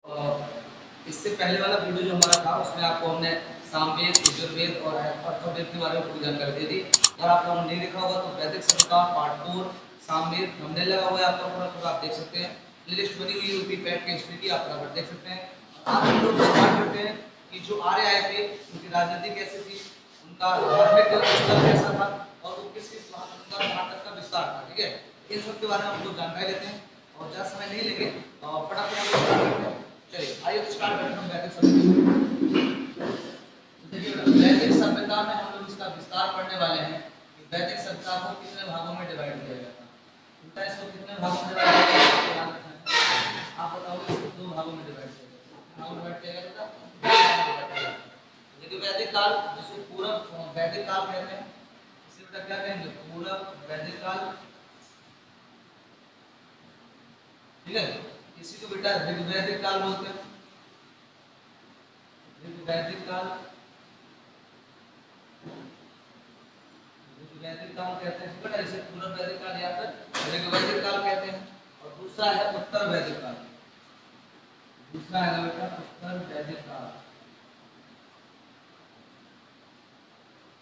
इससे पहले वाला वीडियो जो हमारा था उसमें आपको हमने सामवेद, यजुर्वेद और अथर्ववेद के बारे में पूरी जानकारी दे दी। अगर आप लोगों ने नहीं देखा होगा तो वैदिक सभ्यता पार्ट 4 सामवेद थंबनेल लगा हुआ है आपका पूरा, तो आप देख सकते हैं। प्लेलिस्ट बनी हुई है यूपी पैट के हिस्ट्री की, आप फटाफट देख सकते हैं। आज हम लोग बात करते हैं कि जो आर्य आए थे उनकी राजनीति कैसी थी, उनका धार्मिक स्तर कैसा था और वो किस किस वहां तक का विस्तार था। ठीक है, इन सब के बारे में हम लोग जानकारी लेते हैं और ज़्यादा समय नहीं लेंगे, फटाफट हम लोग स्टार्ट करते हैं। चलिए आइए तो स्टार्ट करते हैं हम वैदिक सभ्यता। देखिए वैदिक सभ्यता में हम लोग इसका विस्तार पढ़ने वाले हैं कि वैदिक सभ्यता को कितने भागों में डिवाइड किया गया था। उल्टा इसको कितने भागों में डिवाइड किया गया, आप बताओ। इसको दो भागों में डिवाइड किया गया, कितने भागों में डिवाइड किया गया था? देखिए वैदिक काल, जिसको पूर्व वैदिक काल कहते हैं, इसे बेटा क्या कहेंगे? पूर्व वैदिक काल। ठीक है, इसी को बेटा ऋग्वैदिक काल बोलते हैं। ऋग्वैदिक काल, ऋग्वैदिक काल कहते हैं बेटा, इसे पूर्व वैदिक काल या फिर ऋग्वैदिक काल कहते हैं। और दूसरा है उत्तर वैदिक काल, दूसरा है बेटा उत्तर वैदिक काल।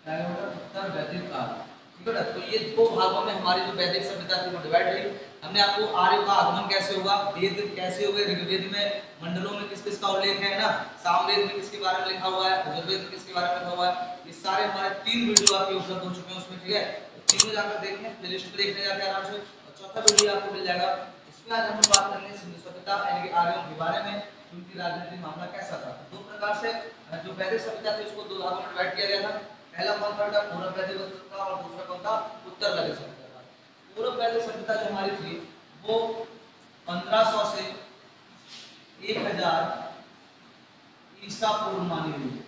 क्या है बेटा? उत्तर वैदिक काल। ठीक है ना, तो ये दो भागों में हमारी जो वैदिक सभ्यता थी वो डिवाइड हुई। हमने आपको आर्य का आगमन कैसे हुआ, वेद कैसे हुए, ऋग्वेद में मंडलों में किस किस का उल्लेख है ना, सामवेद में किसके बारे में लिखा हुआ है, यजुर्वेद में किसके बारे में लिखा हुआ है, ये सारे हमारे 3 वीडियो आपके उपलब्ध हो चुके हैं उसमें। ठीक है, तो तीनों जाकर देखें, प्लेलिस्ट पे देखने जाके आराम से, और चौथा वीडियो आपको मिल जाएगा। इसमें आज हम बात करेंगे सिंधु सभ्यता यानी कि आर्यों के बारे में, उनकी राजनीतिक मामला कैसा था। दो प्रकार से जो वैदिक सभ्यता थी उसको दो भागों में डिवाइड किया गया था। पहला कौन सा? पूर्व वैदिक सभ्यता और दूसरा कौन था? उत्तर वैदिक सभ्यता। पूर्व वैदिक सभ्यता जो हमारी थी वो 1500 से 1000 ईसा पूर्व मानी गई है।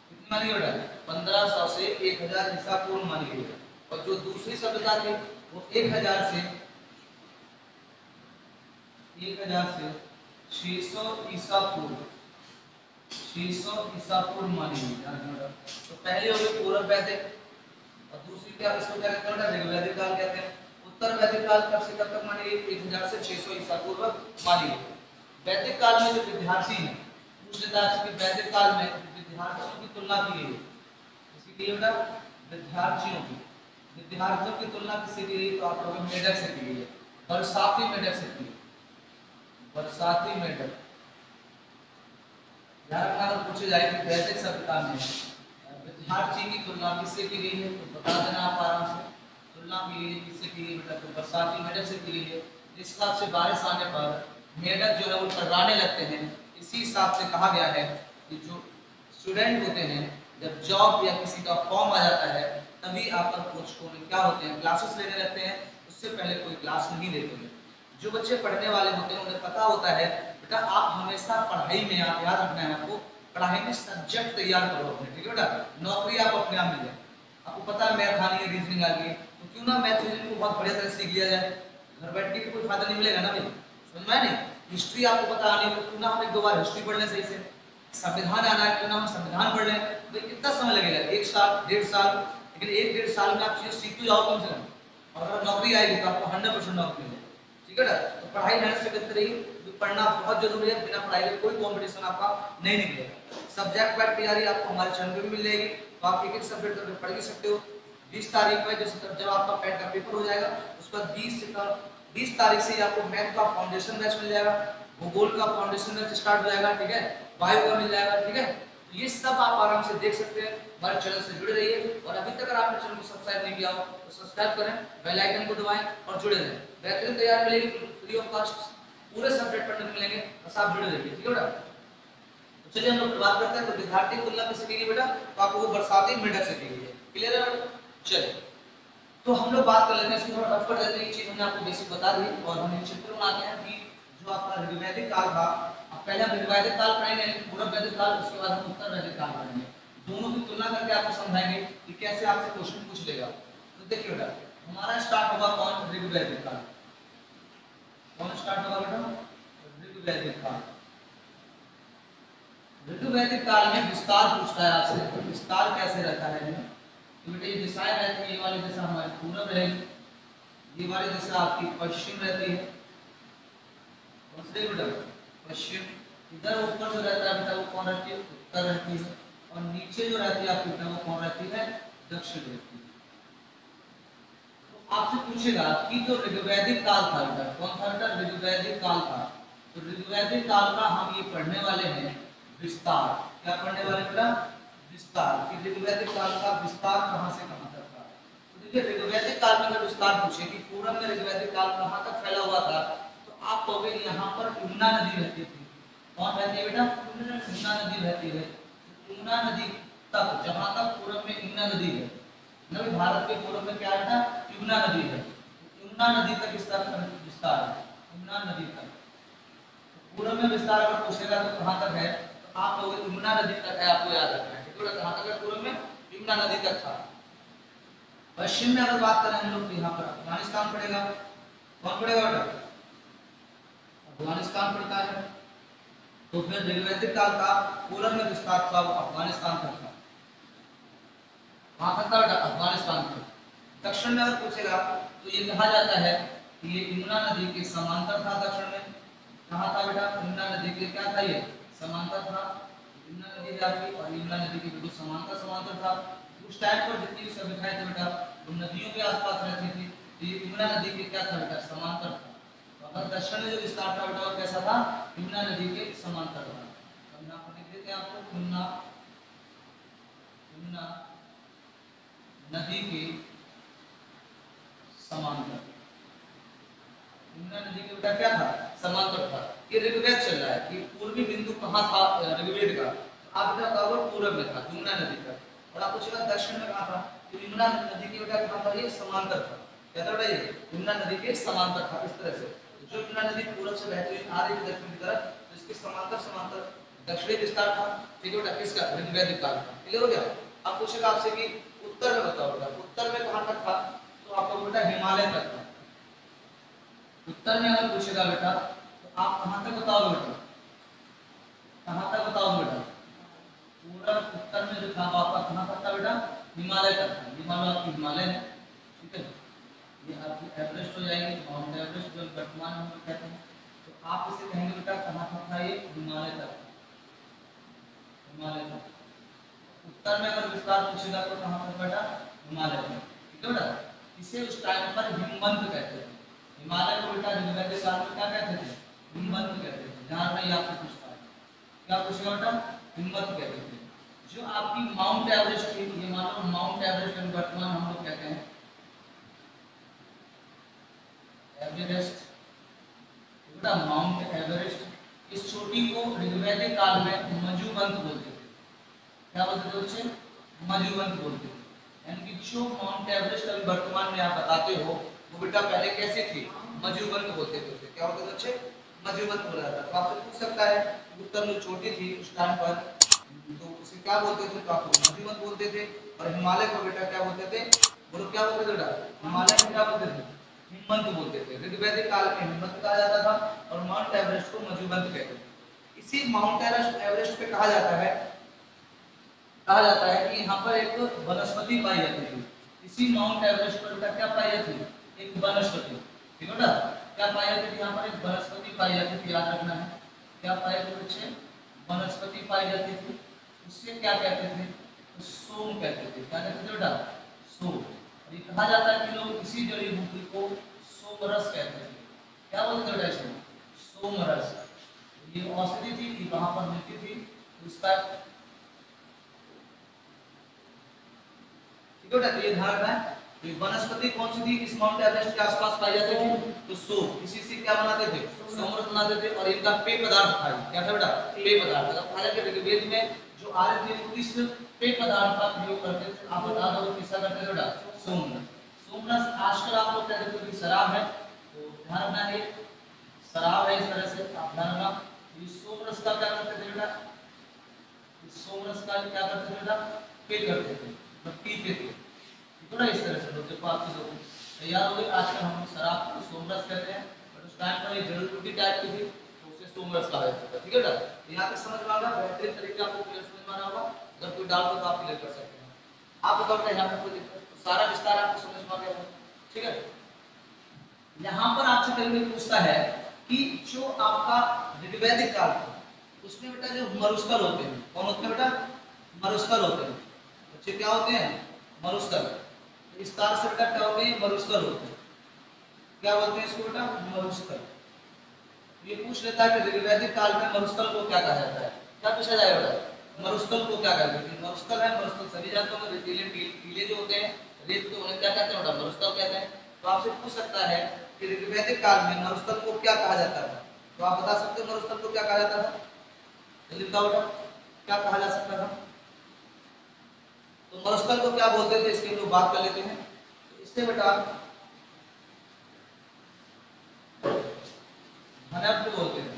कितनी मानी गई बेटा? 1500 से 1000 ईसा पूर्व मानी गई है। और जो दूसरी सभ्यता थी वो 1000 से 600 ईसा पूर्व, 600 ईसा पूर्व मानी गई। तो पहले हो गई पूर्व वैदिक और दूसरी क्या, इसको क्या कहते हैं? ऋग्वैदिक काल कहते हैं। उत्तर वैदिक काल कब से कब तक मानी गई? 1000 से 600 ईसा पूर्व मानी गई। वैदिक काल में जो विद्यार्थी हैं, पूछ लेता है कि वैदिक काल में विद्यार्थियों की तुलना की गई, किसी की बेटा? विद्यार्थियों की तुलना किससे की गई? तो आप लोगों ने मेढक से की गई है, बरसाती मेढक से की है, बरसाती मेढक। यार अगर पूछे जाए कि वैदिक सभ्यता में विद्यार्थी की तुलना किससे की गई है तो बता देना आप आराम से। तुलना की गई किससे की गई बेटा? तो बरसाती मेढक से की गई है। जिस हिसाब से बारिश आने पर मेढक जो है वो टर्राने लगते हैं, इसी हिसाब से कहा गया है कि जो स्टूडेंट होते हैं जब जॉब या किसी का फॉर्म आ जाता है तभी आकर कोचिंगों में क्या होते हैं, क्लासेस लेने लगते हैं, उससे पहले कोई क्लास नहीं लेते हैं। जो बच्चे पढ़ने वाले होते हैं उन्हें पता होता है बेटा आप हमेशा पढ़ाई में, आप याद रखना है आपको, पढ़ाई में सब्जेक्ट तैयार करो अपने। ठीक है बेटा, नौकरी आप अपने आप मिल जाए। आपको पता है मैथ आनी है, रीजनिंग आ गई, तो क्यों ना मैथ रीजनिंग को बहुत बढ़िया तरह से सीख लिया जाए। घर बैठ के कोई फायदा नहीं मिलेगा ना भाई, समझ में नहीं। हिस्ट्री आपको पता आनी है तो क्यों ना हम एक दो बार हिस्ट्री पढ़ लें सही से। संविधान आना है, क्यों ना हम संविधान पढ़ लें। तो कितना समय लगेगा? 1 साल 1.5 साल, लेकिन 1-1.5 साल में आप चीजें सीख तो जाओ कम से कम, और अगर नौकरी आएगी तो आपको 100% नौकरी मिलेगी। ठीक है ना, तो पढ़ाई मेहनत से करते रहिए, पढ़ना बहुत जरूरी है। बिना पढ़ाई के कोई कंपटीशन आपका नहीं निकलेगा। सब्जेक्ट वाइज तैयारी आपको हमारे चैनल पे मिल जाएगी, तो आप एक एक सब्जेक्ट करके पढ़ भी सकते हो। 20 तारीख में जब आपका पैट का पेपर हो जाएगा उसके बाद 20 तारीख से आपको मैथ का फाउंडेशन बैच मिल जाएगा, भूगोल का फाउंडेशन बैच स्टार्ट हो जाएगा। ठीक है, बायो का मिल जाएगा। ठीक है, तो ये सब आप आराम से देख सकते हैं। हमारे चैनल से जुड़े रहिए, और अभी तक अगर आपने चैनल को सब्सक्राइब नहीं किया हो तो सब्सक्राइब करें, बेल आइकन को दबाएं और जुड़े रहें। बेहतरीन तैयारी मिलेगी, फ्री ऑफ कॉस्ट पूरे सब्जेक्ट पढ़ने को मिलेंगे, बस आप जुड़े रहिए। ठीक है बेटा, तो चलिए हम लोग बात करते हैं। तो विद्यार्थी तुलना किससे की गई बेटा? तो आपको वो बरसाती मेढक से की गई है। क्लियर है बेटा? चलिए तो हम लोग बात कर लेते हैं, इसको थोड़ा रफ कर देते हैं। ये चीज हमने आपको बेसिक बता दी और हम एक चित्र बनाते हैं कि जो आपका ऋग्वैदिक काल था, अब पहले हम ऋग्वैदिक काल पढ़ेंगे, पूर्व वैदिक काल, उसके बाद हम उत्तर वैदिक काल पढ़ेंगे। दोनों की तुलना करके आपको समझाएंगे कि कैसे आपसे क्वेश्चन पूछ लेगा। तो देखिए बेटा, हमारा स्टार्ट होगा कौन? ऋग्वैदिक काल। कौन स्टार्ट होगा बेटा? ऋग्वैदिक काल। ऋग्वैदिक काल में विस्तार पूछता है आपसे, तो विस्तार कैसे रहता है? तो बेटा ये दिशाएं रहती है, ये वाली दिशा हमारी पूर्व रहेगी, ये वाली दिशा आपकी पश्चिम रहती है। कौन सी बेटा? पश्चिम। इधर ऊपर जो रहता है बेटा वो कौन रहती है, उत्तर रहती है, और नीचे जो रहती है आपकी बेटा वो कौन रहती है, दक्षिण रहती है। तो आपसे पूछेगा कि जो ऋग्वैदिक काल था बेटा, कौन था बेटा, ऋग्वैदिक काल था। तो ऋग्वैदिक काल का हम ये पढ़ने वाले हैं विस्तार। क्या पढ़ने वाले बेटा, विस्तार। कि ऋग्वैदिक काल का विस्तार कहां से कहां तक था। तो देखिए ऋग्वैदिक काल में अगर विस्तार पूछे कि पूरब में ऋग्वैदिक काल कहां तक फैला हुआ था, तो आप कहोगे यहाँ पर यमुना नदी रहती थी। कौन रहती है बेटा, यमुना नदी रहती है। यमुना नदी तक, जहां तक पूरब में यमुना नदी है, नवी भारत के पूर्व में क्या है, यमुना नदी है। यमुना नदी तक इसका विस्तार है, यमुना नदी तक। पूर्व में विस्तार अगर पूछेगा तो कहां तक है, तो आप लोग यमुना नदी तक है, आपको याद रखना है। ठीक है, कहां तक है, पूर्व में यमुना नदी तक था। पश्चिम में अगर बात करें हम लोग, यहाँ पर अफगानिस्तान पड़ेगा। कौन पड़ेगा बेटा, अफगानिस्तान पड़ता है। तो फिर ऋग्वैदिक काल का पूर्व में विस्तार था वो अफगानिस्तान तक था। वहां तक था बेटा, अफगानिस्तान तक। दक्षिण में अगर पूछेगा तो ये कहा जाता है कि ये यमुना नदी के समांतर था। दक्षिण में कहा था बेटा, यमुना नदी के क्या था, ये समांतर था। यमुना नदी आपकी और यमुना नदी के बिल्कुल समांतर समांतर था। उस टाइम पर जितनी भी सभ्यताएं थी बेटा वो नदियों के आसपास रहती थी। तो ये यमुना नदी के क्या था बेटा, समांतर था। तो अगर दक्षिण में जो विस्तार था बेटा वो कैसा था, यमुना नदी के समांतर था। हम यहाँ पर लिख देते हैं आपको, यमुना यमुना नदी के समांतर। यमुना नदी के बेटा क्या था, समांतर था। ये ऋग्वेद चल रहा है कि पूर्वी बिंदु कहाँ था ऋग्वेद का, तो आप बेटा बताओगे पूर्व में था यमुना नदी का। और आप पूछेगा दक्षिण में कहाँ था, तो यमुना नदी के बेटा कहाँ था, ये समांतर था। क्या था बेटा, ये यमुना नदी के समांतर था। इस तरह से जो यमुना नदी पूर्व से बहती हुई आ रही थी दक्षिण की तरफ, तो इसके समांतर समांतर दक्षिणी विस्तार था। ठीक है बेटा, किसका, ऋग्वैदिक काल का। क्लियर हो गया। अब पूछेगा आपसे कि उत्तर में बताओ बेटा, उत्तर में कहाँ तक था, तो आपको बेटा हिमालय तक था। उत्तर में अगर पूछेगा बेटा तो आप कहां तक बताओगे बेटा, कहां तक बताओगे बेटा, पूरा उत्तर में जो था वो आपका कहां तक था बेटा, हिमालय तक था। ये मान लो आपकी हिमालय है। ठीक है, ये आपकी एवरेस्ट हो जाएगी, माउंट एवरेस्ट जो वर्तमान में हम लोग कहते हैं। तो आप इसे कहेंगे बेटा कहां तक था, ये हिमालय तक, हिमालय तक। उत्तर में अगर विस्तार पूछेगा तो कहां तक बेटा, हिमालय तक। ठीक है बेटा, इसे उस टाइम पर हिमवंत कहते थे। हिमालय को बेटा ऋग्वैदिक काल में क्या कहते थे, हिमवंत कहते थे। ध्यान रखना, ये आपसे पूछता है क्या पूछेगा बेटा, हिमवंत कहते थे। जो आपकी माउंट एवरेस्ट थी, ये मान लो माउंट एवरेस्ट वर्तमान हम लोग कहते हैं एवरेस्ट, बेटा माउंट एवरेस्ट, इस चोटी को ऋग्वैदिक काल में मजुवंत बोलते थे। क्या बोलते थे उसे, मजुवंत बोलते थे। यानी कि जो माउंट एवरेस्ट अभी वर्तमान में आप बताते हो वो बेटा पहले कैसे थी, मजुवंत बोलते थे उसे। क्या बोलते थे उसे, मजुवंत बोला जाता। तो आपसे पूछ सकता है उत्तर में छोटी थी उस टाइम पर, तो उसे क्या बोलते थे, तो आप मजुवंत बोलते थे। और हिमालय को बेटा क्या बोलते थे, बोलो क्या बोलते थे बेटा, हिमालय को क्या बोलते थे, हिमवंत बोलते थे। ऋग्वैदिक काल में हिमवंत कहा जाता था और माउंट एवरेस्ट को मजुवंत कहते थे। इसी माउंट एवरेस्ट पे कहा जाता है कि यहाँ पर एक वनस्पति पाई जाती थी। इसी माउंट एवरेस्ट पर बेटा क्या पाई जाती है, एक वनस्पति। ठीक है बेटा, क्या पाई जाती थी, यहाँ पर एक वनस्पति पाई जाती थी, याद रखना है। क्या पाई जाती थी बच्चे, वनस्पति पाई जाती थी। उससे क्या कहते थे, तो सोम कहते थे। क्या कहते थे बेटा, सोम। और ये कहा जाता है कि लोग इसी जड़ी बूटी को सोमरस कहते थे। क्या बोलते थे बेटा इसको, सोमरस। ये औषधि थी, ये वहां पर मिलती थी। तो इसका ठीक है बेटा, ये ध्यान रखना है। तो वनस्पति कौन सी थी, इस माउंट एवरेस्ट के आसपास पाई जाती थी, तो सोम। इसी से क्या बनाते थे, सोमरस बनाते थे। और इनका पेय पदार्थ था, क्या था बेटा, पेय पदार्थ। अगर कहा जाए ऋग्वेद में जो आर्य थे वो किस पेय पदार्थ का प्रयोग करते थे, आप बता दो किसका करते थे बेटा, सोमरस। सोमरस आजकल आप लोग कहते थे कि शराब है, तो ध्यान रखना है शराब है। इस तरह से आप ध्यान रखना, ये सोमरस का क्या करते थे बेटा, इस सोमरस का क्या करते थे बेटा, पेय करते थे, मतलब पीते थे। थोड़ा इस तरह से लोग देखो आपके लोग तैयार हो गए। आजकल हम लोग शराब को सोमरस कहते हैं, बट उस टाइम पर ये जड़ी बूटी टाइप की थी तो उसे सोमरस कहा जाता था। ठीक है बेटा, यहाँ तक समझ में आ गया, बेहतरीन तरीके आपको क्लियर समझ में आ रहा होगा। अगर कोई डाउट हो तो आप क्लियर कर सकते हैं। आप बताओ बेटा, यहाँ तक कोई दिक्कत, तो सारा विस्तार आपको समझ में आ गया होगा। ठीक है, यहाँ पर आपसे कभी पूछता है कि जो आपका ऋग्वैदिक काल था उसमें बेटा जो मरुस्थल होते हैं, कौन होते हैं बेटा? मरुस्थल होते हैं। बच्चे क्या होते हैं? मरुस्थल। इस तार से बेटा क्या होते हैं? मरुस्थल होते हैं। क्या बोलते हैं इसको बेटा? मरुस्थल। ये पूछ लेता है कि ऋग्वैदिक काल में मरुस्थल को क्या कहा जाता है? क्या पूछा जाएगा बेटा? मरुस्थल को क्या कहते हैं? मरुस्थल है, मरुस्थल सभी जानते होंगे, रेतीले टीले जो होते हैं, रेत को उन्हें क्या कहते हैं बेटा? मरुस्थल कहते हैं। तो आपसे पूछ सकता है कि ऋग्वैदिक काल में मरुस्थल को क्या कहा जाता था? तो आप बता सकते हो मरुस्थल को क्या कहा जाता था? जल्दी बताओ बेटा, क्या कहा जा सकता था? तो मरुस्थल को क्या बोलते थे, इसके लोग बात कर लेते हैं। तो इससे बेटा घनत्व बोलते थे।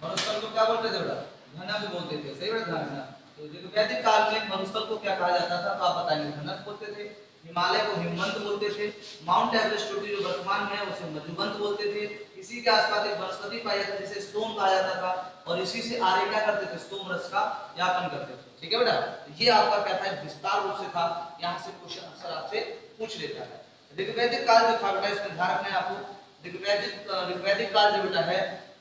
मरुस्थल को क्या बोलते थे बेटा? घनत्व बोलते थे। सही बेटा, घनत्व। तो ऋग्वैदिक काल में मरुस्थल को क्या कहा जाता था? तो आप बताएंगे घनत्व बोलते थे। हिमालय को हिमवंत बोलते थे। माउंट एवरेस्ट चोटी जो वर्तमान में है उसे मधुवंत बोलते थे। इसी के आसपास एक वनस्पति पाई जाती थी जिसे सोम कहा जाता था, और इसी से आर्य क्या करते थे? सोम रस का यापन करते थे। ठीक है बेटा, ये आपका क्या था? विस्तार रूप से था। यहाँ से क्वेश्चन अक्सर आपसे पूछ लेता है। ऋग्वैदिक काल जो था बेटा, इसमें ध्यान रखना है आपको। ऋग्वैदिक काल जो बेटा है,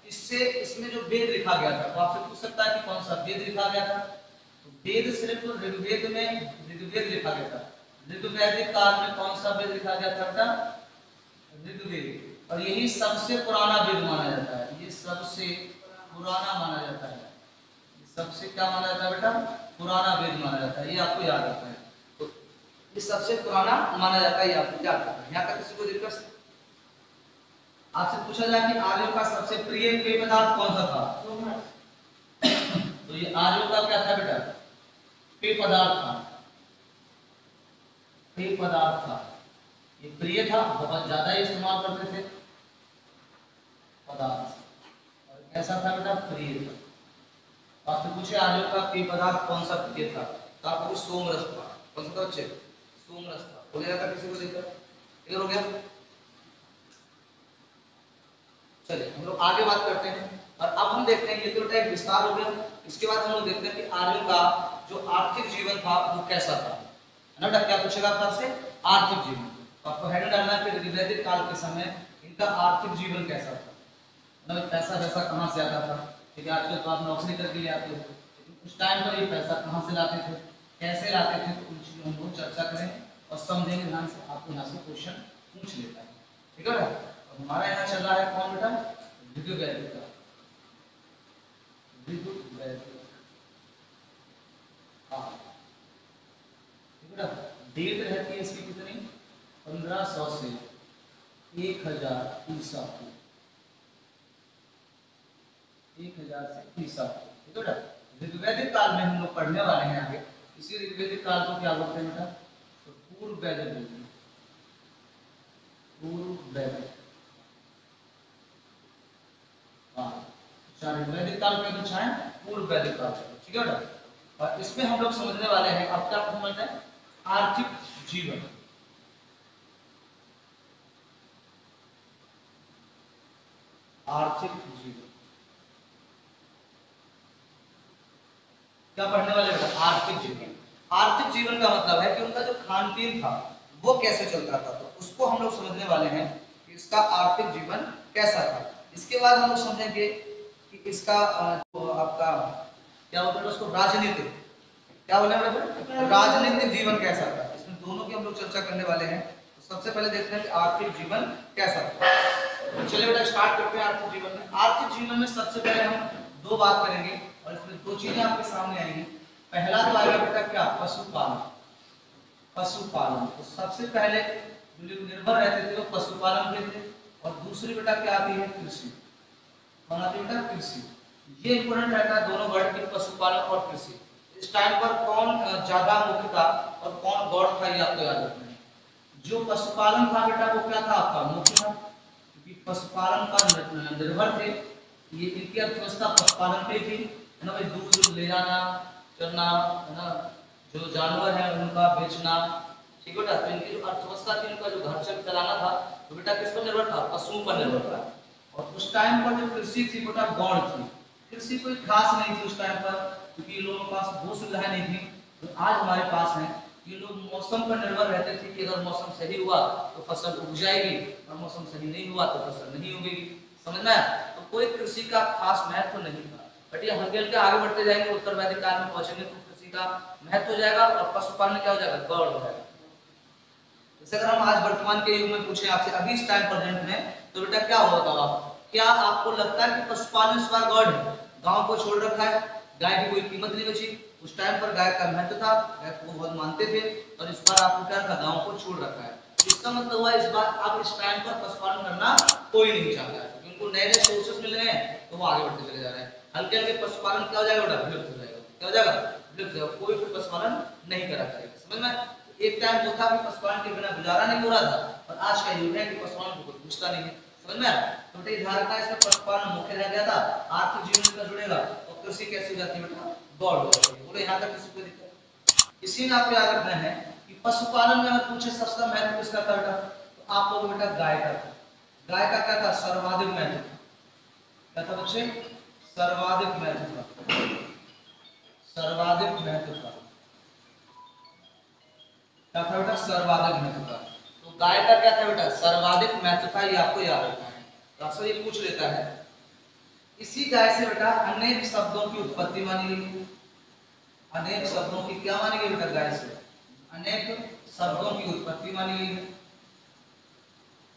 इससे इसमें जो वेद लिखा गया था, तो आपसे पूछ सकता है कि कौन सा वेद लिखा गया था? तो वेद सिर्फ ऋग्वेद में ऋग्वेद लिखा गया था। ऋग्वैदिक काल में कौन सा वेद लिखा गया था बेटा? ऋग्वेद। और यही सबसे पुराना वेद माना जाता है। ये सबसे पुराना माना जाता है। सबसे क्या माना जाता है बेटा? पुराना वेद माना जाता है। ये आपको याद रखना है। तो ये सबसे पुराना माना जाता है, ये आपको याद रखना है। यहाँ तक किसी को दिक्कत? आपसे पूछा जाए कि आर्यों का सबसे प्रिय पेय पदार्थ कौन सा था? तो ये आर्यों का क्या था बेटा? पेय पदार्थ था। पेय पदार्थ था, ये प्रिय था, बहुत ज्यादा इस्तेमाल करते थे पदार्थ। और कैसा था बेटा? प्रिय था। आपसे पूछे आर्यों का पेय पदार्थ कौन सा प्रिय था, तो आपको सोम रस था। कौन सा था बच्चे? सोम रस था। हो गया था किसी को दिक्कत? क्लियर हो गया? चलिए हम लोग आगे बात करते हैं। और अब हम देखते हैं, ये तो एक विस्तार हो गया। इसके बाद हम लोग देखते हैं कि आर्यों का जो आर्थिक जीवन था वो कैसा था। है ना, क्या पूछेगा आपसे? आर्थिक जीवन। तो आपको हेड डालना है कि ऋग्वैदिक काल के समय इनका आर्थिक जीवन कैसा था। मतलब पैसा वैसा कहाँ से आता था? ठीक है, आजकल तो आप नौकरी करके ले आते हो, लेकिन उस टाइम पर ये पैसा कहाँ से लाते थे, कैसे लाते थे? तो उन चीजों हम लोग चर्चा करें और समझेंगे ध्यान से। आपको यहाँ से क्वेश्चन पूछ लेता है। ठीक है बेटा, तो हमारा यहाँ चल रहा है कौन बेटा? ऋग्वैदिक का। ऋग्वैदिक, हाँ बेटा। डेट रहती है इसकी कितनी? 1500 से 1000 ईसा पूर्व। 1000 से ईसा पूर्व। ठीक है बेटा। ऋग्वैदिक काल में हम लोग पढ़ने वाले हैं आगे। इसी ऋग्वैदिक काल को क्या बोलते हैं बेटा? तो पूर्व वैदिक बोलते हैं। पूर्व वैदिक, हाँ। अच्छा, ऋग्वैदिक काल में पूछा है, पूर्व वैदिक काल। ठीक है बेटा। और इसमें हम लोग समझने वाले हैं, अब क्या समझते हैं? आर्थिक जीवन। आर्थिक जीवन क्या पढ़ने वाले बेटा? आर्थिक जीवन। आर्थिक जीवन का मतलब है कि उनका जो खान पीन था वो कैसे चलता था, तो उसको हम लोग समझने वाले हैं कि इसका आर्थिक जीवन कैसा था। इसके बाद हम लोग समझेंगे कि इसका जो आपका क्या बोलते हैं उसको, राजनीतिक, क्या बोले बेटा? राजनीतिक जीवन कैसा था। इसमें दोनों की हम लोग चर्चा करने वाले हैं। तो सबसे पहले देखते हैं कि आर्थिक जीवन कैसा था। तो चलिए बेटा स्टार्ट करते हैं आर्थिक जीवन में। आर्थिक जीवन में सबसे पहले हम दो बात करेंगे, और इसमें दो चीजें आपके सामने आएंगी। पहला तो आएगा बेटा क्या? पशुपालन। पशुपालन, तो सबसे पहले जो लोग निर्भर रहते थे वो पशुपालन पे थे। और दूसरी बेटा क्या आती है? कृषि। कौन आती है बेटा? कृषि। ये इंपोर्टेंट रहता है दोनों वर्ड के, पशुपालन और कृषि। इस टाइम पर कौन ज्यादा मुख्य था और कौन गौड़ था, ये आपको याद रखना है। जो पशुपालन था बेटा वो क्या था? आपका मुख्य था, क्योंकि पशुपालन पर निर्भर थे। ये इनकी अर्थव्यवस्था पशुपालन पे थी, है ना भाई। दूध ले जाना, चरना, है ना, जो जानवर है उनका बेचना। ठीक है बेटा। तो इनकी जो अर्थव्यवस्था थी, उनका जो घर चलाना था, तो बेटा किस पर निर्भर था? पशुओं पर निर्भर था। और उस टाइम पर जो कृषि थी बेटा गौण थी। कृषि कोई खास नहीं थी उस टाइम पर, क्योंकि लोगों के पास वो सुविधाएं नहीं थी जो आज हमारे पास हैं। ये लोग मौसम पर निर्भर रहते थे कि अगर मौसम सही हुआ तो फसल उग जाएगी, और मौसम सही नहीं हुआ तो फसल नहीं उगेगी। समझना है? तो कोई कृषि का खास महत्व नहीं था। बट ये हल्के हल्के आगे बढ़ते जाएंगे, उत्तर वैदिक काल में पहुंचेंगे तो कृषि का महत्व हो जाएगा और पशुपालन क्या हो जाएगा, गौड़ हो जाएगा। जैसे अगर हम आज वर्तमान के युग में पूछे आपसे अभी इस टाइम प्रेजेंट में, तो बेटा क्या होगा आप, क्या आपको लगता है कि पशुपालन इस बार गौड़ है? गांव को छोड़ रखा है, गाय की कोई कीमत नहीं बची। उस टाइम पर गाय का महत्व था, गाय को बहुत मानते थे, और इस बार आपको क्या था, गांव को छोड़ रखा है। इसका मतलब हुआ इस बार अब इस टाइम पर पशुपालन करना कोई नहीं चाहता है, क्योंकि उनको नए नए सोर्सेस मिल रहे हैं, तो वो आगे बढ़ते चले जा रहे हैं। हल्के हल्के पशुपालन क्या हो जाएगा बेटा, विलुप्त हो जाएगा। क्या हो जाएगा, विलुप्त हो जाएगा, कोई फिर पशुपालन नहीं करा करेगा। समझ में? एक टाइम वो था कि पशुपालन के बिना गुजारा नहीं हो रहा था, और आज का युग है कि पशुपालन को कोई पूछता नहीं है। समझ में आया? तो बेटा ध्यान रखना, इसमें पशुपालन मुख्य रह गया था, आर्थिक जीवन का जुड़ेगा, और कृषि कैसे हो जाती है बेटा, गौड़ हो जाती है। बोलो यहाँ तक किसी को दिक्कत? इसी में आपको याद रखना है कि पशुपालन में अगर पूछे सबसे महत्व किसका था बेटा, तो आप लोग बेटा गाय का था। गाय का क्या था, सर्वाधिक महत्व। क्या था बच्चे, सर्वाधिक महत्व था, सर्वाधिक महत्व था। क्या था बेटा, सर्वाधिक महत्व था। तो गाय का क्या था बेटा, सर्वाधिक महत्व था, ये आपको याद रखना है। तो आपसे ये पूछ लेता है, इसी गाय से बेटा अनेक शब्दों की उत्पत्ति मानी गई। अनेक शब्दों की क्या मानी गई बेटा, गाय से अनेक शब्दों की उत्पत्ति मानी गई है।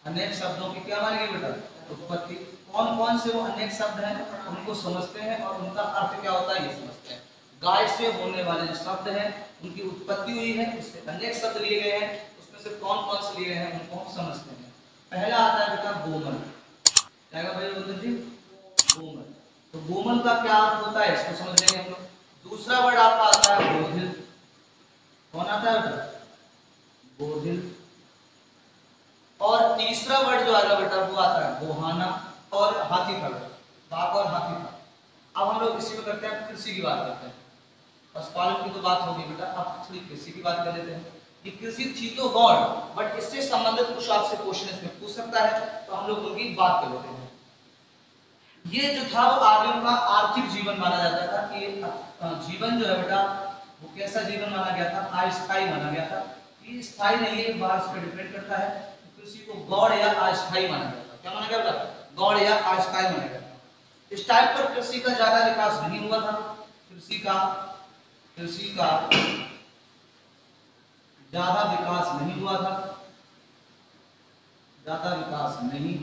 अनेक शब्दों की क्या मानी गई बेटा, उत्पत्ति। कौन कौन से वो अनेक शब्द हैं उनको समझते हैं, और उनका अर्थ क्या होता है ये समझते हैं। गाय से होने वाले जो शब्द हैं उनकी उत्पत्ति हुई है, उससे अनेक शब्द लिए गए हैं, उसमें से कौन कौन से लिए गए हैं उनको हम समझते हैं। पहला आता है बेटा गोमल। क्या भाई बोलते जी, गोमल। तो गोमल का क्या अर्थ होता है इसको समझ लेंगे हम लोग। दूसरा वर्ड आपका आता है गोधिल। कौन आता है बेटा, गोधिल। और तीसरा वर्ड जो आएगा बेटा वो आता है गोहाना और हाथी फल, बाघ और हाथी फल। अब हम लोग इसी में करते हैं, कृषि की बात करते हैं। पशुपालन की तो बात होगी बेटा, अब थोड़ी कृषि की बात कर लेते हैं। ये कृषि थी तो गौड़, बट इससे संबंधित कुछ आपसे क्वेश्चन इसमें पूछ सकता है, तो हम लोग उनकी बात कर लेते हैं। ये जो था वो आर्यों का आर्थिक जीवन माना जाता था कि जीवन जो है बेटा वो कैसा जीवन माना गया था, अस्थायी माना गया था। ये स्थायी नहीं है, बाहर से डिपेंड करता है। कृषि को गौड़ या अस्थायी माना गया था। क्या माना गया बेटा, गौड़ या अस्थायी माना गया था। इस टाइम पर कृषि का ज्यादा विकास नहीं हुआ था। कृषि का ज्यादा विकास नहीं हुआ था, ज्यादा विकास नहीं,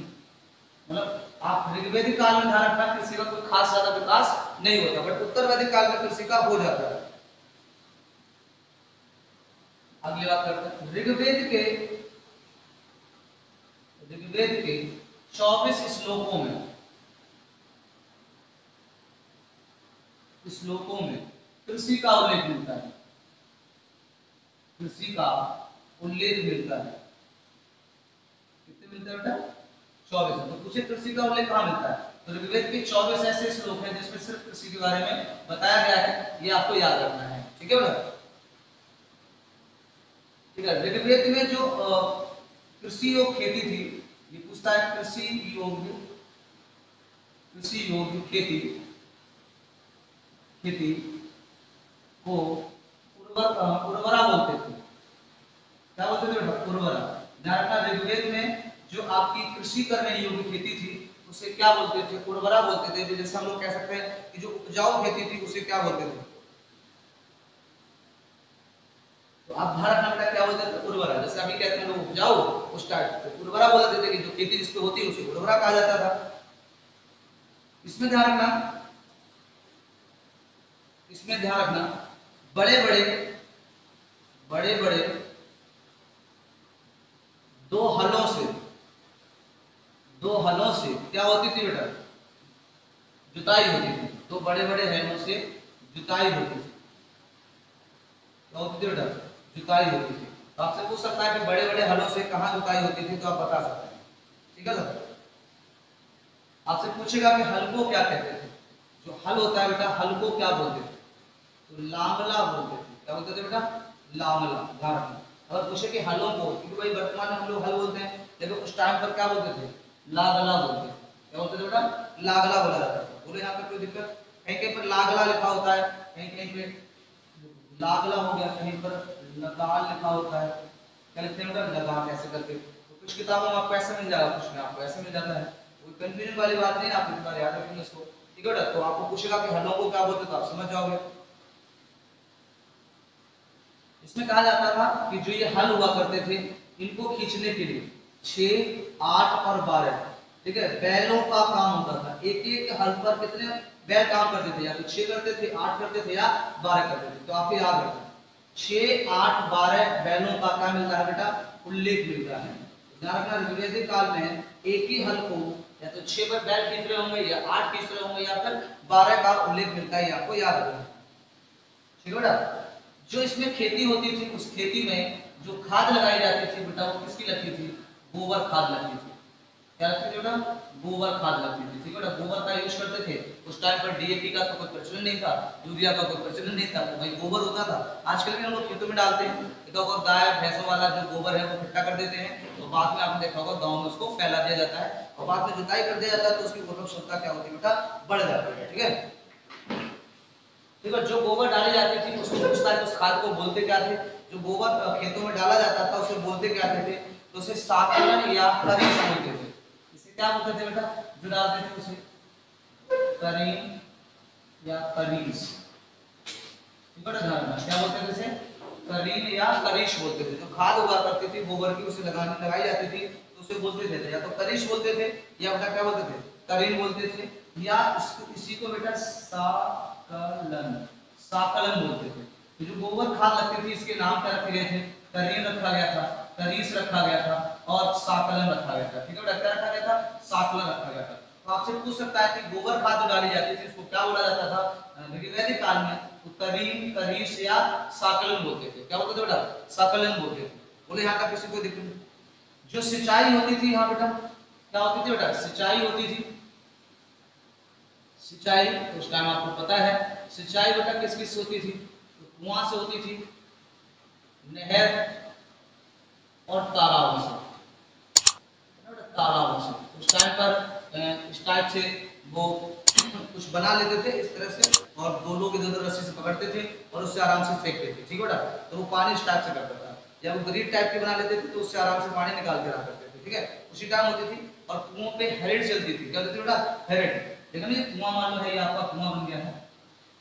मतलब आप ऋग्वेदिक काल में ध्यान रखना कृषि का कोई खास ज्यादा विकास नहीं होता, बट उत्तर वैदिक काल में कृषि का हो जाता है। अगली बात करते हैं, ऋग्वेद के 24 श्लोकों में कृषि का उल्लेख मिलता है, कृषि का उल्लेख मिलता है। कितने मिलता है बेटा, 24। तो पूछे कृषि का उल्लेख कहाँ मिलता है, तो ऋग्वेद के 24 ऐसे श्लोक हैं जिसमें सिर्फ कृषि के बारे में बताया गया है, ये आपको याद रखना है। ठीक है बेटा, ठीक है। ऋग्वेद में जो कृषि योग खेती थी, ये पूछता है कृषि योग्य खेती खेती को उर्वरा बोलते थे। क्या बोलते थे बेटा, उर्वरा। ध्यान रखना, ऋग्वेद में जो आपकी कृषि करने योग्य खेती थी उसे क्या बोलते थे, उर्वरा बोलते थे। जैसे हम लोग कह सकते हैं कि जो उपजाऊ खेती थी उसे क्या बोलते थे, तो आप ध्यान रखना बेटा क्या बोलते थे, उर्वरा। जैसे अभी कहते हैं लोग उपजाऊ, उस टाइप तो उर्वरा बोलते थे कि जो खेती जिसपे होती है उसे उर्वरा कहा जाता था। इसमें ध्यान रखना, इसमें ध्यान रखना, बड़े बड़े बड़े बड़े दो हलों से क्या होती थी बेटा, जुताई होती थी। दो बड़े बड़े हलों से जुताई होती थी। क्या होती थी बेटा, जुताई होती थी। तो आपसे पूछ सकता है कि बड़े बड़े हलों से कहाँ जुताई होती थी, तो आप बता सकते हैं। ठीक है सर, आपसे पूछेगा कि हल को क्या कहते थे। जो हल होता है बेटा, हल को क्या बोलते थे, तो लांगला बोलते थे। क्या बोलते थे बेटा, लांगला। ध्यान रखना, अगर पूछे कि हलों को, क्योंकि भाई वर्तमान में हम लोग हल बोलते हैं, लेकिन उस टाइम पर क्या बोलते थे, लागला बोलते थे। क्या बोलते थे बेटा, लागला बोला जाता था। बोले यहाँ पे कोई दिक्कत, कहीं कहीं पर लागला लिखा होता है, कहीं कहीं पे लागला हो गया, कहीं पर लगाल लिखा होता है। क्या लिखते हैं बेटा, लगा कैसे करके। तो कुछ किताबों में आपको ऐसे मिल जाएगा, कुछ में आपको ऐसे मिल जाता है। कोई कंफ्यूजन वाली बात नहीं, आप इतना याद रखेंगे इसको। ठीक है बेटा। तो आपको पूछेगा कि हलों को क्या बोलते, तो आप समझ जाओगे। इसमें कहा जाता था कि जो ये हल हुआ करते थे, इनको खींचने के लिए 6, 8 और 12, ठीक है, बैलों का काम होता था। एक एक हल पर कितने बैल काम करते थे, या तो 6 करते थे, 8 करते थे, या 12 करते थे। तो आप याद रखें 6, 8, 12 बैलों का क्या मिलता है बेटा, उल्लेख मिलता है। ध्यान रखना ऋग्वेदिक काल में एक ही हल को या तो 6 पर बैल खींच रहे होंगे, या 8 खींच रहे होंगे, या फिर 12 का उल्लेख मिलता है, आपको याद रखना। ठीक है बेटा। जो इसमें खेती होती थी, उस खेती में जो खाद लगाई जाती थी बेटा, वो किसकी लगती थी, गोबर खाद लगती थी। क्या लगती थी बेटा, गोबर खाद लगती थी। ठीक है बेटा, गोबर का यूज करते थे। उस टाइम पर डीएपी का तो कोई प्रचलन नहीं था, यूरिया का कोई प्रचलन नहीं था, तो भाई गोबर होता था। आजकल भी हम लोग खेतों में डालते हैं, तो गाय भैंसों वाला जो गोबर है वो इकट्ठा कर देते हैं, तो बाद में आपने देखा होगा गाँव में उसको फैला दिया जाता है, और बाद में जुताई कर दिया जाता है, तो उसकी उर्वरक क्षमता क्या होती है बेटा, बढ़ जाती है। ठीक है, देखो जो गोबर डाली जाती थी उसको उस खाद को बोलते क्या थे, जो गोबर खेतों में डाला जाता था उसे बोलते क्या थे, तो उसे साकलन या करीस बोलते थे। इसे क्या बोलते थे बेटा, जो डालते थे उसे करीन या करीस। बड़ा ध्यान रखना, क्या बोलते थे इसे, करीन या करीश बोलते थे। जो खाद हुआ करती थी गोबर की, उसे लगाई जाती थी, तो उसे बोलते थे या तो करीश बोलते थे, या बेटा क्या बोलते थे, करीन बोलते थे, या इसी को बेटा साकलन, साकलन बोलते थे। तो जो गोबर खाद लगती थी इसके नाम क्या रखे गए थे, करीन रखा गया था, करीस रखा गया था, और साकलन रखा गया था। ठीक है बेटा, क्या रखा गया था, साकलन रखा गया था। तो आपसे पूछ सकता है कि गोबर खाद जो डाली जाती थी उसको क्या बोला जाता था ऋग्वैदिक काल में, तो करीन, करीस या साकलन बोलते थे। क्या बोलते थे बेटा, साकलन बोलते थे। बोले यहाँ तक किसी को दिक्कत नहीं। जो सिंचाई होती थी यहाँ बेटा, क्या होती थी बेटा, सिंचाई होती थी। सिंचाई उस टाइम आपको पता है, सिंचाई बेटा किस किस से होती थी, तो कुआं से होती थी, नहर और तालाबों से। तालाबों से उस टाइम पर इस टाइप से वो कुछ बना लेते थे इस तरह से, और दो लोग इधर उधर रस्सी से पकड़ते थे और उससे आराम से फेंकते थे। ठीक है बेटा, तो वो पानी इस टाइप से करता था, या वो ग्रिड टाइप की बना लेते थे, तो उससे आराम से पानी निकाल के रख करते थे। ठीक है, उसी टाइम होती थी। और कुओं पे हेरिड चलती थी। क्या होती थी बेटा, हेरिड। देखो ना, ये कुआं मान लो है, ये आपका कुआं बन गया है,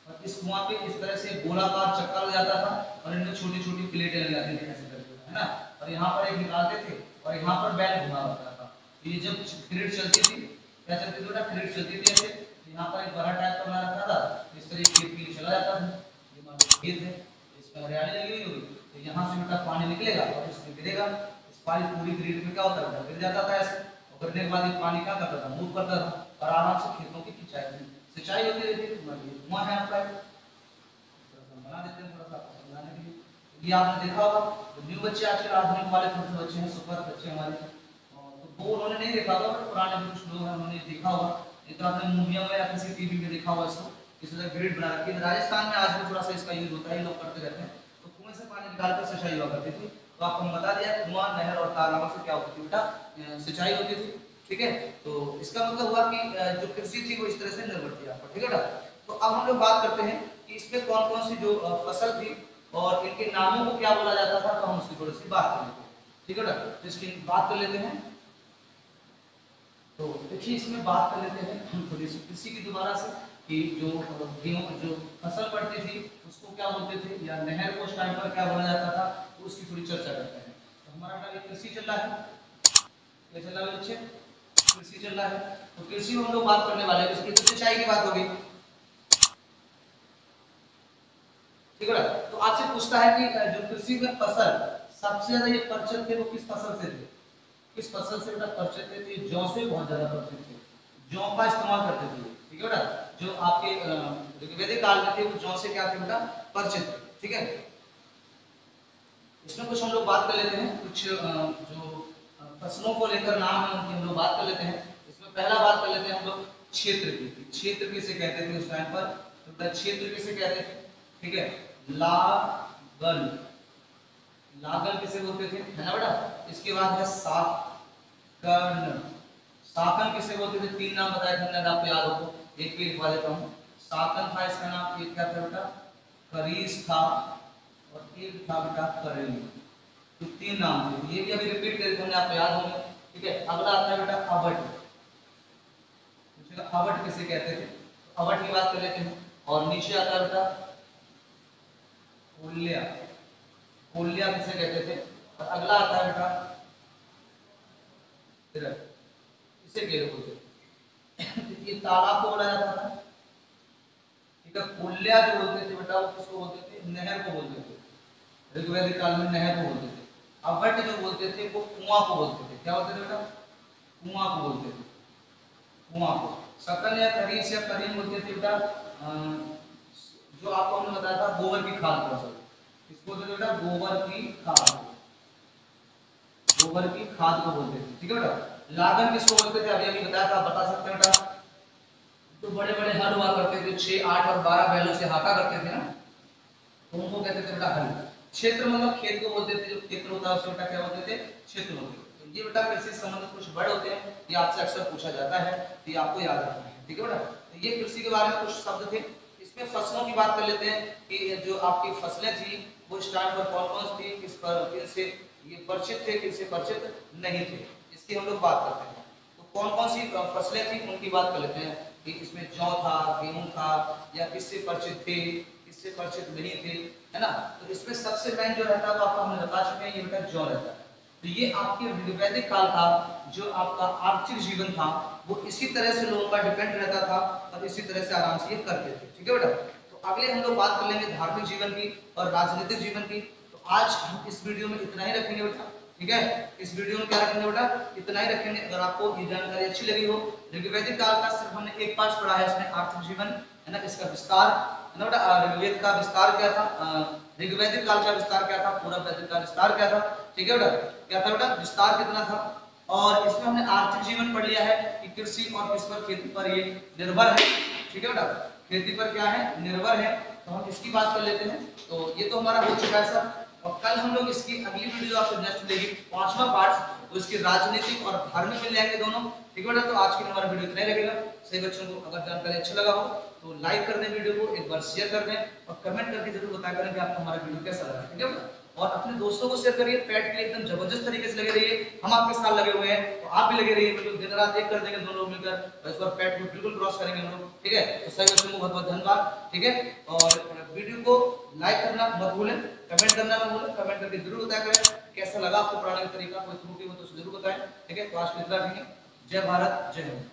और इस कुआं पे इस तरह से गोलाकार चक्कर लग जाता था, और इनमें छोटी छोटी प्लेटें लग जाती थी ऐसे करके, है ना, और यहाँ पर एक निकालते थे, और यहाँ पर बैल घुमा होता था। ये जब ग्रिड चलती थी, क्या चलती थी बेटा, ग्रिड चलती थी ऐसे, यहाँ पर एक बड़ा टाइप का बना रखा था, इस तरह खेत के लिए चला जाता था। ये मान लो खेत है, इसमें हरियाली लगी हुई होगी, तो यहाँ से बेटा पानी निकलेगा और इसमें गिरेगा। इस पानी पूरी ग्रिड में क्या होता है, गिर जाता था ऐसे, और गिरने के बाद ये पानी क्या करता था, मूव करता था, और आराम से खेतों की सिंचाई होती रहती थी। कुआं है आपका, बना देते हैं थोड़ा सा आपको समझाने के लिए। ये आपने देखा होगा, तो न्यू बच्चे आजकल आधुनिक वाले छोटे बच्चे हैं, सुपर बच्चे हमारे, तो वो उन्होंने नहीं देखा होगा, बट पुराने जो कुछ लोग हैं उन्होंने देखा होगा। ये तो आपने मूवियों में या किसी टीवी में देखा होगा इसको, इस तरह ग्रिड बना रखी है। राजस्थान में आज भी थोड़ा सा इसका यूज होता है, लोग करते रहते हैं। तो कुएं से पानी निकालकर सिंचाई हुआ करती थी। तो आपको हम बता दिया कुआं, नहर और तालाबों से क्या होती थी बेटा, सिंचाई होती थी। ठीक है, तो इसका मतलब हुआ कि जो कृषि थी वो इस तरह से निर्भर थी आपको। ठीक है बेटा, तो अब हम लोग बात करते हैं कि इसमें कौन कौन सी जो फसल थी और इनके नामों को क्या बोला जाता था, तो हम उसकी थोड़ी सी बात कर लेते हैं। ठीक है बेटा, तो इसकी बात कर लेते हैं। तो देखिए इसमें बात कर लेते हैं हम थोड़ी सी कृषि की दोबारा से, कि जो गेहूं जो फसल पड़ती थी उसको क्या बोलते थे, या नहर को उस टाइम पर क्या बोला जाता था, तो उसकी थोड़ी चर्चा करते हैं। तो हमारा अभी कृषि चल रहा है, क्या चल रहा है बच्चे, कृषि चल रहा है। तो कृषि में हम लोग बात करने वाले हैं, इसकी तो सिंचाई की बात होगी। ठीक है, तो आपसे पूछता है कि जो कृषि में फसल सबसे ज्यादा ये परिचित थे वो किस फसल से थे, किस फसल से बेटा परिचित थे, तो जौ से बहुत ज्यादा परिचित थे, जौ का इस्तेमाल करते थे। ठीक है बेटा, जो आपके ऋग्वेदिक काल में थे वो जौ से क्या थे बेटा, परिचित थे। ठीक है, इसमें कुछ हम लोग बात कर लेते हैं, कुछ जो फसलों को लेकर नाम है उनकी हम लोग बात कर लेते हैं। इसमें पहला बात कर लेते हैं हम लोग क्षेत्र की। क्षेत्र किसे कहते थे उस टाइम पर, तो क्षेत्र किसे कहते थे, ठीक है, लागल, लागल किसे बोलते थे, है ना बेटा। इसके बाद है साकन, साकन किसे बोलते थे, तीन नाम बताए थे मैंने, आपको याद हो तो एक भी लिखवा देता हूँ। साकन था इसका नाम, एक क्या था बेटा, करीस था, और एक था बेटा करेली। तो तीन नाम थे, ये भी अभी रिपीट करके हमने आपको याद होंगे। ठीक है, अगला आता है बेटा अवट, पूछेगा अवट किसे कहते थे। अवट की बात कर लेते हैं। और नीचे आता है बेटा कोल्या, कोल्या किसे कहते थे। और अगला आता है बेटा तिरक, इसे घेर बोलते थे। ये तालाब को बोला जाता था, ठीक है। कोल्या जो बोलते थे बेटा वो किसको बोलते थे, नहर को बोलते थे। ऋग्वैदिक काल में नहर को बोलते थे। अवट जो बोलते थे वो कुआं को बोलते थे। क्या बोलते थे बेटा, कुआं को बोलते थे, कुआं को। सकल या करीस या करीम बोलते थे बेटा जो आपको हमने बताया था गोबर की खाद को। इसको बोलते थे बेटा गोबर की खाद, गोबर की खाद को बोलते थे, ठीक है बेटा। लागन किसको बोलते थे, अभी अभी बताया था, आप बता सकते हैं बेटा। तो बड़े बड़े हल हुआ करते थे, 6, 8 और 12 बैलों से हाका करते थे ना, तो उनको कहते थे बेटा हल। क्षेत्र मतलब खेत को बोलते थे, जो क्षेत्र होता है उसे बेटा क्या बोलते थे, क्षेत्र बोलते थे। तो ये बेटा कृषि से संबंधित कुछ वर्ड होते हैं, ये आपसे अक्सर पूछा जाता है, तो ये आपको याद रखना है, ठीक है बेटा। तो ये कृषि के बारे में कुछ शब्द थे। इसमें फसलों की बात कर लेते हैं कि जो आपकी फसलें थी वो स्टार्ट पर कौन कौन सी थी, किस पर किनसे ये परिचित थे, किनसे परिचित नहीं थे, इसकी हम लोग बात करते हैं। तो कौन कौन सी फसलें थी उनकी बात कर लेते हैं कि इसमें जौ था, गेहूं था, या किससे परिचित थे, किससे परिचित नहीं थे, है ना। तो इसमें सबसे मेन जो रहता है वो आपको हमने बता चुके हैं, ये बेटा जौ रहता है। तो ये आपके ऋग्वैदिक काल था, जो आपका आर्थिक जीवन था वो इसी तरह से लोगों का डिपेंड रहता था और इसी तरह से आराम से ये करते थे, ठीक है बेटा। तो अगले हम लोग बात कर लेंगे धार्मिक जीवन की और राजनीतिक जीवन की। तो आज हम इस वीडियो में इतना ही रखेंगे बेटा, ठीक है। इस वीडियो में क्या रखेंगे बेटा, इतना ही रखेंगे। अगर आपको ये जानकारी अच्छी लगी हो, ऋग्वैदिक काल का सिर्फ हमने एक पार्ट पढ़ा है, इसमें आर्थिक जीवन है ना, इसका विस्तार है ना बेटा। ऋग्वेद का विस्तार क्या था, ऋग्वैदिक काल का विस्तार क्या था, पूर्व वैदिक का विस्तार क्या था, ठीक है बेटा। क्या था बेटा, विस्तार कितना था। और इसमें हमने आर्थिक जीवन पढ़ लिया है कि कृषि और किस पर, खेती पर ये निर्भर है, ठीक है बेटा। खेती पर क्या है, निर्भर है। तो हम इसकी बात कर लेते हैं। तो ये तो हमारा हो चुका है सर। और कल हम लोग इसकी अगली वीडियो आपसे नेक्स्ट मिलेगी, 5वां पार्ट, तो इसकी राजनीतिक और धार्मिक मिल जाएंगे दोनों, ठीक है बेटा। तो आज के लिए हमारा वीडियो इतना ही लगेगा। सही बच्चों को अगर जानकारी अच्छा लगा हो तो लाइक कर दें वीडियो को, एक बार शेयर कर दें और कमेंट करके जरूर बताया करें कि आपको हमारा वीडियो कैसा लगा, ठीक है बेटा। और अपने दोस्तों को शेयर करिए, पैट के लिए एकदम जबरदस्त तरीके से लगे रहिए। हम आपके साथ लगे हुए हैं, तो आप भी लगे रहिए, बिल्कुल दिन रात एक कर देंगे दोनों लोग मिलकर, और इस बार पैट को बिल्कुल क्रॉस करेंगे हम लोग, ठीक है। तो सही बच्चों को बहुत बहुत धन्यवाद, ठीक है। और वीडियो को लाइक करना मत भूलें, कमेंट करना मत भूलें, कमेंट करके जरूर बताया करें कैसा लगा आपको पढ़ाने का तरीका, कोई त्रुटि हो तो जरूर बताएं, ठीक है। तो आज के इतना रखेंगे। जय भारत, जय हिंद।